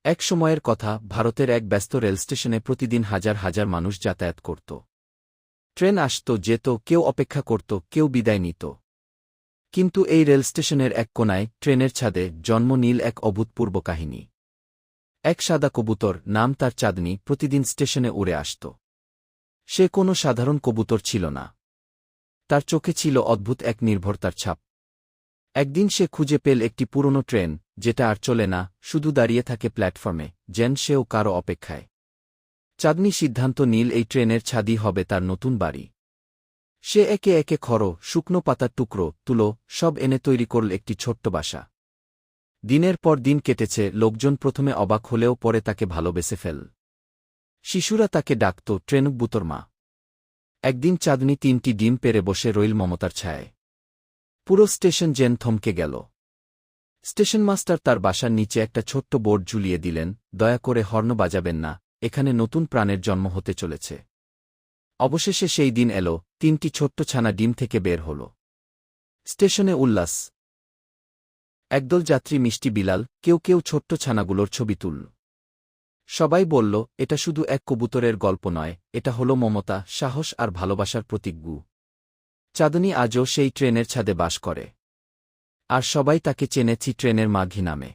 এক সময়ের কথা, ভারতের এক ব্যস্ত রেলস্টেশনে প্রতিদিন হাজার হাজার মানুষ যাতায়াত করত। ট্রেন আসত, যেত, কেউ অপেক্ষা করত, কেউ বিদায় নিত। কিন্তু এই রেলস্টেশনের এক কোনায়, ট্রেনের ছাদে, জন্ম নীল এক অভূতপূর্ব কাহিনী। এক সাদা কবুতর, নাম তার চাঁদনি, প্রতিদিন স্টেশনে উড়ে আসত। সে কোনো সাধারণ কবুতর ছিল না। তার চোখে ছিল অদ্ভুত এক নির্ভরতার ছাপ। একদিন সে খুঁজে পেল একটি পুরনো ট্রেন, যেটা আর চলে না, শুধু দাঁড়িয়ে থাকে প্ল্যাটফর্মে, যেন সেও কারো অপেক্ষায়। চাঁদনি সিদ্ধান্ত নিল এই ট্রেনের ছাদই হবে তার নতুন বাড়ি। সে একে একে খড়, শুকনো পাতার টুকরো, তুলো, সব এনে তৈরি করল একটি ছোট্ট বাসা। দিনের পর দিন কেটেছে, লোকজন প্রথমে অবাক হলেও পরে তাকে ভালোবেসে ফেল। শিশুরা তাকে ডাকত ট্রেনকবুতর মা। একদিন চাঁদনি 3টি ডিম পেড়ে বসে রইল মমতার ছায়ায়। পুরো স্টেশন যেন থমকে গেল। স্টেশন মাস্টার তার বাসার নিচে একটা ছোট্ট বোর্ড ঝুলিয়ে দিলেন, দয়া করে হর্ন বাজাবেন না, এখানে নতুন প্রাণের জন্ম হতে চলেছে। অবশেষে সেই দিন এলো, 3টি ছোট্ট ছানা ডিম থেকে বের হল। স্টেশনে উল্লাস। একদল যাত্রী মিষ্টি বিলাল, কেউ কেউ ছোট্ট ছানাগুলোর ছবি তুলল। সবাই বলল, এটা শুধু এক কবুতরের গল্প নয়, এটা হল মমতা, সাহস আর ভালোবাসার প্রতীক। চাঁদনি আজও সেই ট্রেনের ছাদে বাস করে। আর সবাই তাকে চেনেছি ট্রেনের মাঘি নামে।